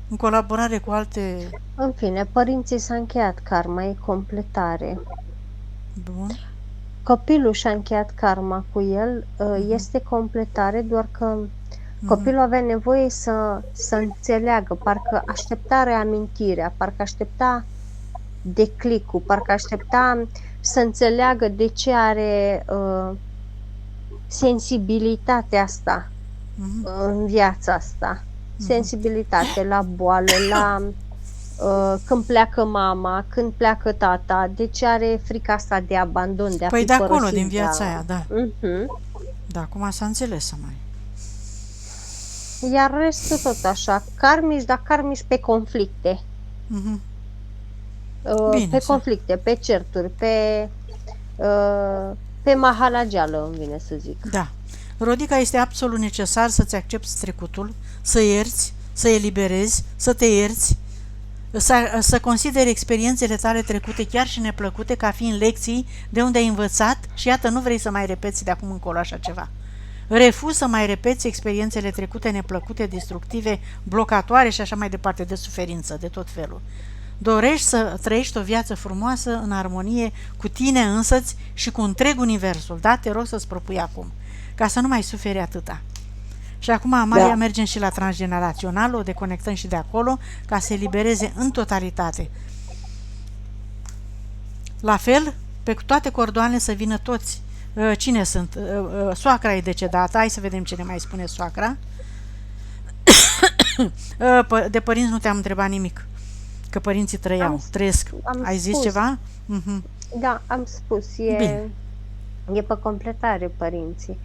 în colaborare cu alte... În fine, părinții s-a încheiat karma, e completare. Bun. Copilul și-a încheiat karma cu el, este completare, doar că copilul avea nevoie să înțeleagă, parcă aștepta reamintirea, parcă aștepta declicul, parcă aștepta să înțeleagă de ce are sensibilitatea asta în viața asta. Sensibilitate la boală, la când pleacă mama, când pleacă tata, de ce are frica asta de abandon, de a Păi fi de acolo, părăsit din viața aia, da. Da, acum s-a înțeles, mai. Iar restul tot așa, karmici, dar karmici pe conflicte. Bine, pe conflicte, pe certuri, pe mahalageală, îmi vine să zic. Da. Rodica, este absolut necesar să-ți accepti trecutul, să ierți, să eliberezi, să te ierți, să consideri experiențele tale trecute, chiar și neplăcute, ca fiind lecții de unde ai învățat și iată, nu vrei să mai repeți de acum încolo așa ceva. Refuzi să mai repeți experiențele trecute neplăcute, destructive, blocatoare și așa mai departe, de suferință, de tot felul. Dorești să trăiești o viață frumoasă, în armonie cu tine însăți și cu întreg universul. Da? Te rog să-ți propui acum, ca să nu mai suferi atâta. Și acum, Amalia, mergem și la transgenerațional, o deconectăm și de acolo, ca să elibereze în totalitate. La fel, pe toate cordoanele să vină toți. Cine sunt? Soacra e decedată, hai să vedem ce ne mai spune soacra. De părinți nu te-am întrebat nimic, că părinții trăiesc. Ai zis ceva? Da, am spus, e pe completare părinții.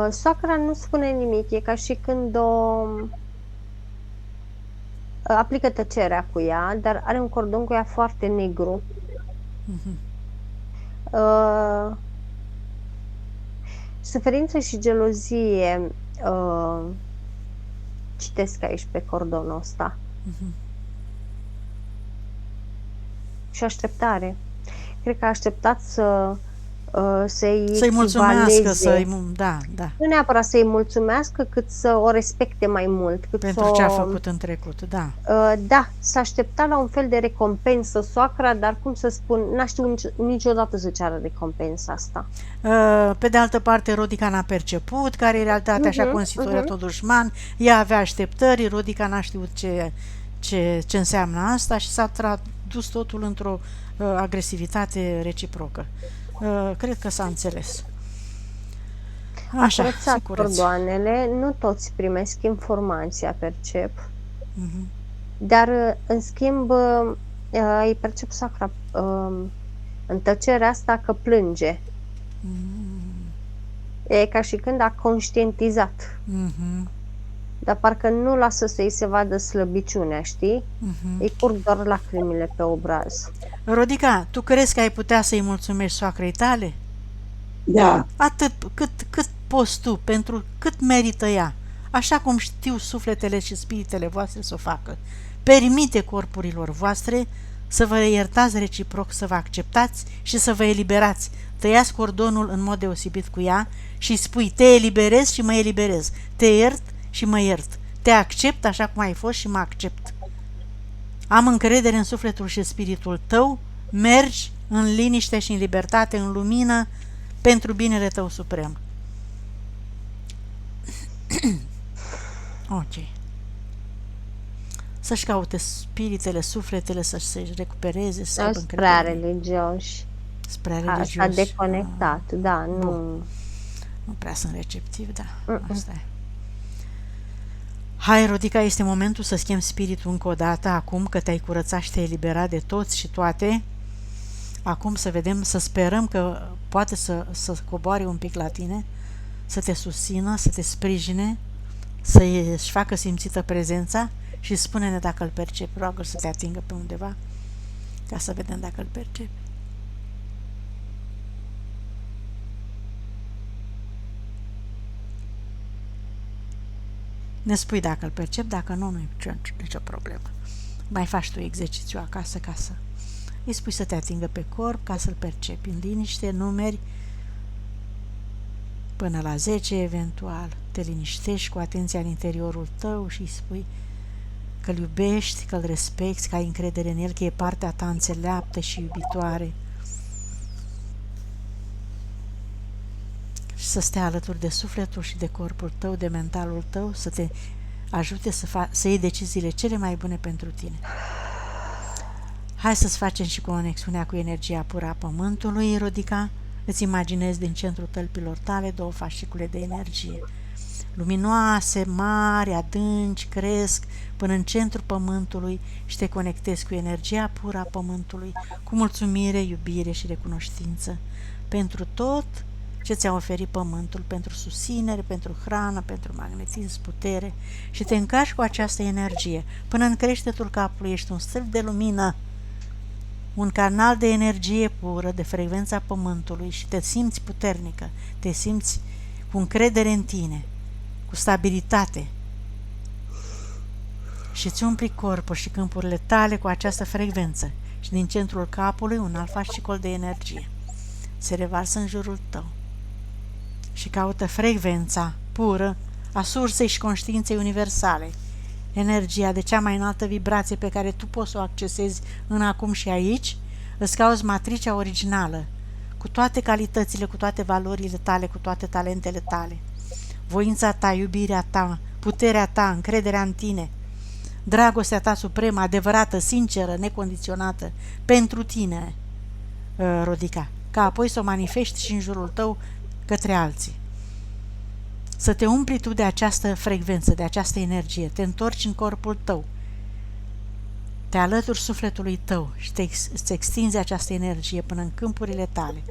Soacra nu spune nimic, e ca și când o aplică tăcerea cu ea, dar are un cordon cu ea foarte negru. Suferință și gelozie citesc aici pe cordonul ăsta. Și așteptare. Cred că a așteptat să Să-i mulțumească, echivaleze. da, Nu neapărat să-i mulțumească, cât să o respecte mai mult, cât pentru ce a făcut în trecut, da. Da, s-a aștepta la un fel de recompensă soacra, dar cum să spun, n-a știut niciodată să ceară recompensa asta. Pe de altă parte, Rodica n-a perceput care e realitatea și a constituit-o dușman, ea avea așteptări, Rodica n-a știut ce înseamnă asta și s-a tradus totul într-o agresivitate reciprocă. Cred că s-a înțeles. Așa, Curățat cordoanele, nu toți primesc informația, percep, dar în schimb îi percep sacra în tăcerea asta că plânge. E ca și când a conștientizat. Dar parcă nu lasă să-i se vadă slăbiciunea, știi? Îi curg doar lacrimile pe obraz. Rodica, tu crezi că ai putea să-i mulțumești soacrei tale? Da. Atât cât poți tu, pentru cât merită ea, așa cum știu sufletele și spiritele voastre să o facă. Permite corpurilor voastre să vă iertați reciproc, să vă acceptați și să vă eliberați. Tăiați cordonul în mod deosebit cu ea și spui: te eliberez și mă eliberez, te iert și mă iert, te accept așa cum ai fost și mă accept. Am încredere în sufletul și spiritul tău, mergi în liniște și în libertate, în lumină, pentru binele tău suprem. Ok. Să-și caute spiritele, sufletele, să-și recupereze, să aibă încredere. Spre religioși. Spre religioși. S-a deconectat, da, nu prea sunt receptiv, da, asta e. Hai, Rodica, este momentul să schimbi spiritul încă o dată, acum că te-ai curățat și te-ai eliberat de toți și toate. Acum să vedem, să sperăm că poate să coboare un pic la tine, să te susțină, să te sprijine, să-și facă simțită prezența și spune-ne dacă îl percepi. Roagă-l să te atingă pe undeva, ca să vedem dacă îl percepi. Ne spui dacă îl percep, dacă nu, nu e nicio problemă. Mai faci tu exercițiu acasă, ca să îi spui să te atingă pe corp, ca să-l percepi în liniște, numeri până la 10 eventual, te liniștești cu atenția în interiorul tău și îi spui că îl iubești, că îl respecti, că ai încredere în el, că e partea ta înțeleaptă și iubitoare și să stea alături de sufletul și de corpul tău, de mentalul tău, să te ajute să iei deciziile cele mai bune pentru tine. Hai să-ți facem și conexiunea cu energia pură a Pământului, Rodica. Îți imaginezi din centrul tălpilor tale 2 fascicule de energie. Luminoase, mari, adânci, cresc până în centrul Pământului și te conectezi cu energia pură a Pământului, cu mulțumire, iubire și recunoștință pentru tot ce ți-a oferit Pământul, pentru susținere, pentru hrană, pentru magnetism, putere, și te încarci cu această energie. Până în creștetul capului ești un stâlp de lumină, un canal de energie pură, de frecvența Pământului, și te simți puternică, te simți cu încredere în tine, cu stabilitate, și îți umpli corpul și câmpurile tale cu această frecvență și din centrul capului un alt fascicol de energie se revarsă în jurul tău și caută frecvența pură a sursei și conștiinței universale, energia de cea mai înaltă vibrație pe care tu poți să o accesezi în acum și aici. Îți cauți matricea originală, cu toate calitățile, cu toate valorile tale, cu toate talentele tale, voința ta, iubirea ta, puterea ta, încrederea în tine, dragostea ta supremă, adevărată, sinceră, necondiționată, pentru tine, Rodica, ca apoi să o manifesti și în jurul tău către alții. Să te umpli tu de această frecvență, de această energie, te întorci în corpul tău, te alături sufletului tău și îți extinzi această energie până în câmpurile tale.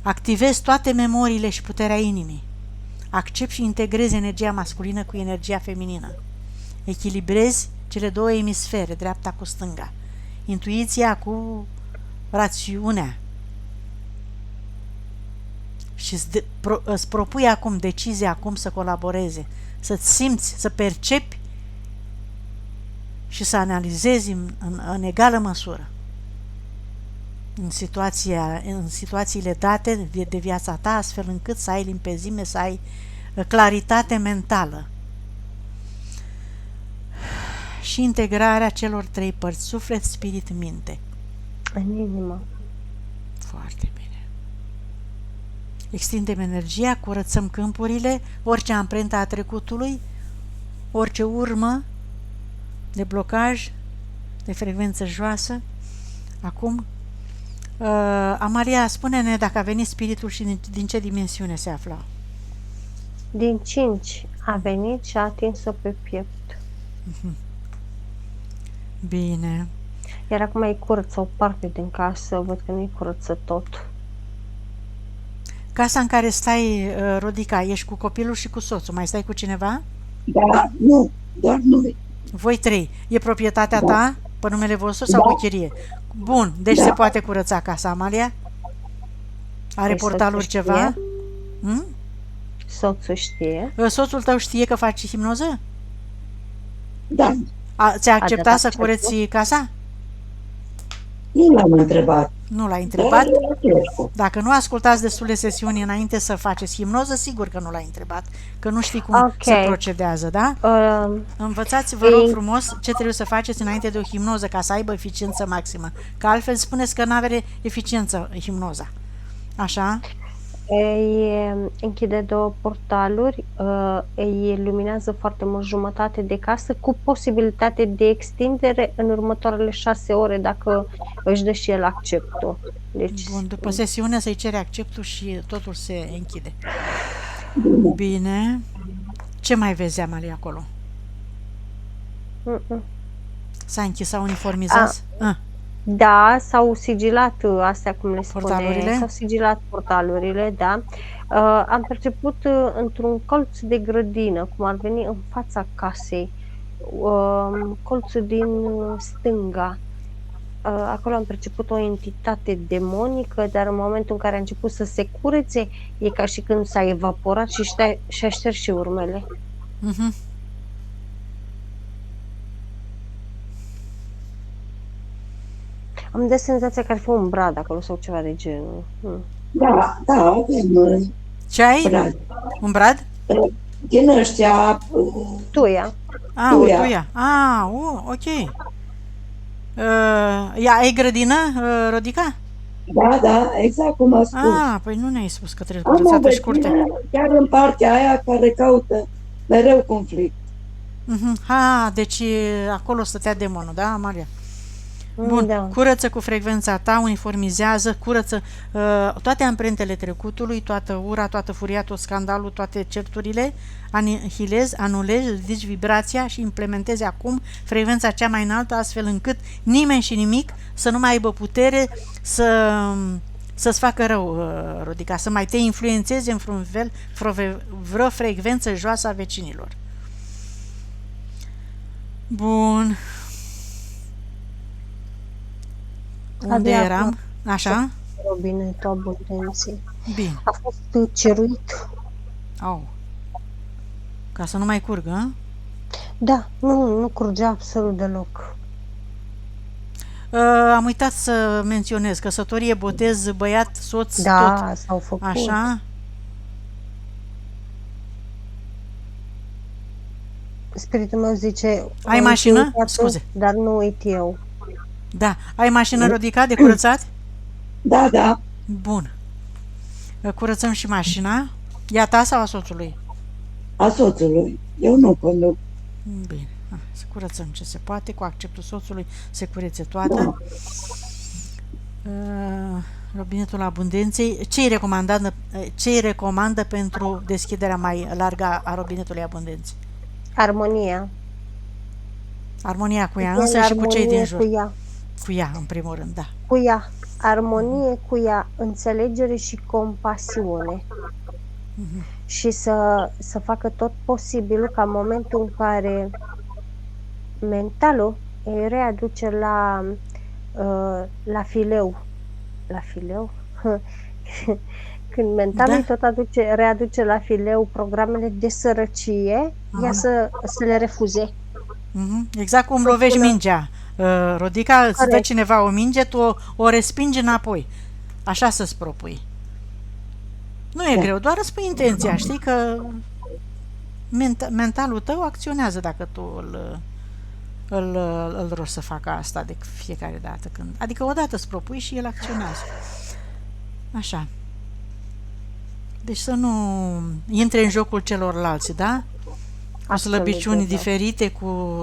Activezi toate memoriile și puterea inimii. Accepti și integrezi energia masculină cu energia feminină. Echilibrezi cele 2 emisfere, dreapta cu stânga, intuiția cu rațiunea, și îți propui acum decizia, acum să colaboreze, să-ți simți, să percepi și să analizezi în egală măsură. în situațiile date de viața ta, astfel încât să ai limpezime, să ai claritate mentală. Și integrarea celor trei părți, suflet, spirit, minte. În inimă. Foarte bine. Extindem energia, curățăm câmpurile, orice amprentă a trecutului, orice urmă de blocaj, de frecvență joasă. Acum, Amalia, spune-ne dacă a venit spiritul și din ce dimensiune se afla. Din 5 a venit și a atins-o pe piept. Bine. Iar acum îi curăță o parte din casă, văd că nu-i curăță tot. Casa în care stai, Rodica, ești cu copilul și cu soțul. Mai stai cu cineva? Da, nu, doar noi. Voi trei. E proprietatea ta, pe numele vostru sau Da. cu chirie? Bun, deci Da. se poate curăța casa, Amalia? Are Păi portaluri soțul ceva? știe. Hmm? Soțul știe. Soțul tău știe că faci hipnoză? Da, Ți-a acceptat dat să acceptul? cureți casa? nu l-am întrebat. Nu l-ai Dar întrebat? eu Dacă nu ascultați destule sesiuni înainte să faceți hipnoză, sigur că nu l-ai întrebat, că nu știi cum Ok. se procedează, da? Învățați, vă rog frumos, ce trebuie să faceți înainte de o hipnoză ca să aibă eficiență maximă. Că altfel spuneți că nu are eficiență hipnoza. Așa? Îi închide 2 portaluri, îi luminează foarte mult jumătate de casă, cu posibilitate de extindere în următoarele 6 ore, dacă își dă și el acceptul. Deci, Bun, după sesiune să-i cere acceptul și totul se închide. Bine. Ce mai vezi, Amalia, acolo? S-a închis, s-a uniformizat? da, s-au sigilat astea, cum le spune, Portalurile? s-au sigilat portalurile, da. Am perceput într-un colț de grădină, cum ar veni în fața casei, colțul din stânga. Acolo am perceput o entitate demonică, dar în momentul în care a început să se curețe, e ca și când s-a evaporat și-a șters și urmele. Mhm. Am dat senzația că ar fi un brad acolo sau ceva de genul. Da, avem Ce ai? brad. Un brad? Din ăștia, Tuia. O Tuia. tuia. Ok. Ai grădină, Rodica? da, exact cum a spus. Păi nu ne-ai spus că trebuie Am o curățată și vecină curte. chiar în partea aia care caută mereu conflict. Deci acolo stătea demonul, da, Amalia? Bun, Da. curăță cu frecvența ta, uniformizează, curăță toate amprentele trecutului, toată ura, toată furia, tot scandalul, toate certurile, anihilezi, anulezi, ridici vibrația și implementezi acum frecvența cea mai înaltă, astfel încât nimeni și nimic să nu mai aibă putere să-ți facă rău, Rodica, să mai te influențeze în vreun fel vreo frecvență joasă a vecinilor. Bun. Unde Abia eram? Așa? Robinetul abundenței. Bine. A fost ceruit. Ca să nu mai curgă, a? Da, nu curgea absolut deloc. Am uitat să menționez căsătorie, botez, băiat, soț, Da, tot. s-au făcut. Așa? Spiritul meu zice... Ai uit mașină? eu, Scuze. Dar nu uit eu. Da. Ai mașină, Rodica, de curățat? Da, Bun. Curățăm și mașina. E a ta sau a soțului? a soțului. Eu nu conduc. Bine. Să curățăm ce se poate, cu acceptul soțului se curețe toată. Robinetul abundenței. Ce-i recomandă pentru deschiderea mai largă a robinetului abundenței? Armonia. Armonia cu ea În însă și cu cei din jur. Cu ea. Cu ea, în primul rând, da. Cu ea. Armonie cu ea, înțelegere și compasiune. Și să facă tot posibilul ca în momentul în care mentalul îi readuce la fileu. La fileu? Când mentalul tot readuce la fileu programele de sărăcie, ea să le refuze. Exact cum lovești mingea. Rodica, îți dă Corect. cineva o minge, tu o respingi înapoi. Așa să-ți propui. Nu e Da. greu, doar îți spui intenția, știi că mentalul tău acționează dacă tu îl rogi să facă asta de fiecare dată când. Adică odată îți propui și el acționează. Așa. Deci să nu intre în jocul celorlalți, da? Cu Absolut, slăbiciuni da. diferite, cu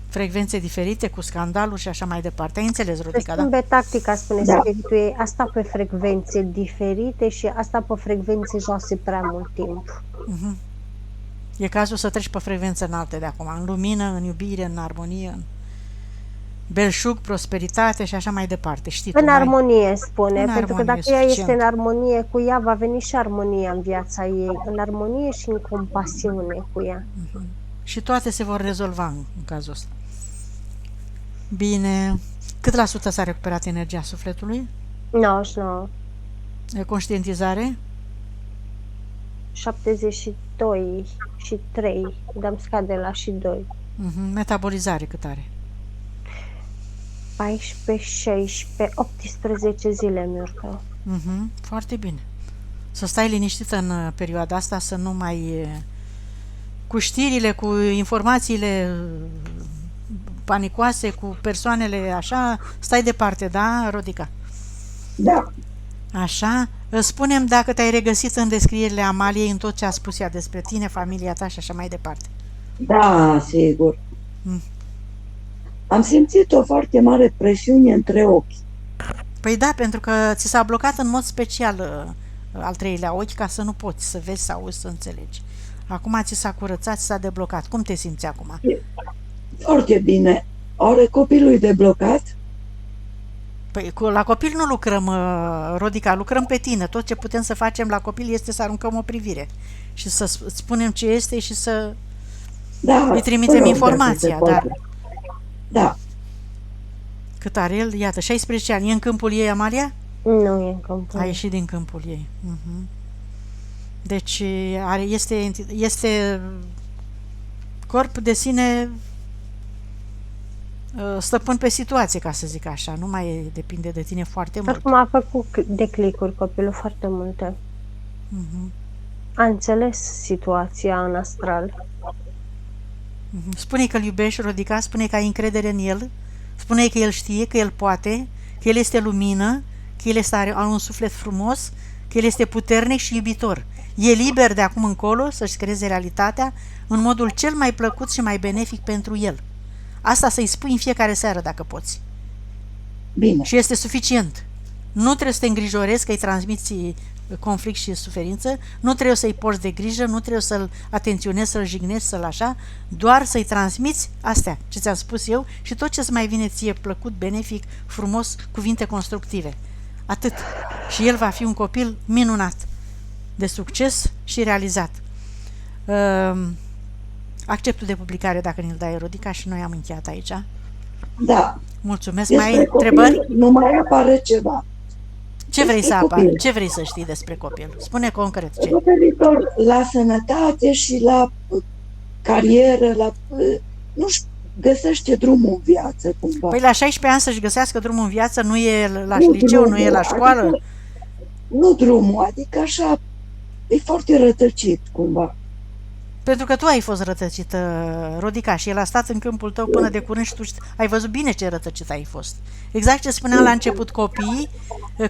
frecvențe diferite, cu scandaluri și așa mai departe. Ai înțeles, Să Rodica, da? schimbe tactica, spune Da. spiritul ei, asta pe frecvențe diferite și asta pe frecvențe joase prea mult timp. Mhm. E cazul să treci pe frecvențe înalte de acum, în lumină, în iubire, în armonie, în belșug, prosperitate și așa mai departe. Știi tu, În mai- armonie, spune, În pentru că armonie, dacă ea este suficient. în armonie cu ea, va veni și armonia în viața ei, în armonie și în compasiune cu ea. Și toate se vor rezolva în cazul ăsta. Bine. Cât la sută s-a recuperat energia sufletului? 99, Conștientizare? 72 și 3, dar îmi scade la și 2. Metabolizare cât are? 14, 16, 18 zile mi urcă. Foarte bine. Să stai liniștită în perioada asta, să nu mai... cu știrile, cu informațiile panicoase, cu persoanele așa, stai departe, da, Rodica? Da. Așa, spune-mi dacă te-ai regăsit în descrierile Amaliei, în tot ce a spus ea despre tine, familia ta și așa mai departe. Da, sigur. Mm. Am simțit o foarte mare presiune între ochi. Păi da, pentru că ți s-a blocat în mod special al treilea ochi ca să nu poți să vezi, să auzi, să înțelegi. Acum ți s-a curățat, ți s-a deblocat. Cum te simți acum? Foarte bine. Oare copilul e deblocat? Păi la copil nu lucrăm, Rodica, lucrăm pe tine. Tot ce putem să facem la copil este să aruncăm o privire și să spunem ce este și să Da. îi trimitem vă rog, informația, dacă se dar poate. Da. cât are el? Iată, 16 ani. E în câmpul ei, Amalia? Nu e în câmpul. A ieșit din câmpul ei. Deci este corp de sine stăpân pe situație, ca să zic așa. Nu mai depinde de tine foarte mult. Oricum a făcut declicuri copilul foarte multe. A înțeles situația în astral. Spune că îl iubești, Rodica, spune că ai încredere în el, spune că el știe, că el poate, că el este lumină, că el are un suflet frumos, că el este puternic și iubitor. E liber de acum încolo să-și creeze realitatea în modul cel mai plăcut și mai benefic pentru el. Asta să-i spui în fiecare seară dacă poți. Bine. Și este suficient. Nu trebuie să te îngrijorezi că îi transmiți conflict și suferință, nu trebuie să-i porți de grijă, nu trebuie să-l atenționezi, să-l jignești, să-l așa, doar să-i transmiți astea ce ți-am spus eu și tot ce-ți mai vine ție plăcut, benefic, frumos, cuvinte constructive. Atât. Și el va fi un copil minunat, de succes și realizat. Acceptul de publicare dacă ne-l dai, Rodica, și noi am încheiat aici. Da. Mulțumesc. Despre Mai ai copil întrebări? nu mai apare ceva. Ce vrei să Despre apare? copil. Ce vrei să știi despre copil? Spune concret ce. Referitor la sănătate și la carieră, la... nu știu, găsește drumul în viață cumva. Păi la 16 ani să-și găsească drumul în viață, nu e la Nu liceu, drumul, nu e la școală? Adică, nu drumul, adică așa, e foarte rătăcit cumva. Pentru că tu ai fost rătăcită, Rodica, și el a stat în câmpul tău până de curând și tu ai văzut bine ce rătăcit ai fost. Exact ce spuneam la început, copiii,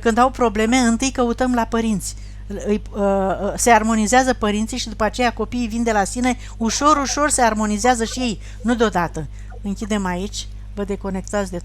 când au probleme, întâi căutăm la părinți. Se armonizează părinții și după aceea copiii vin de la sine, ușor, ușor se armonizează și ei, nu deodată. Închidem aici, vă deconectați de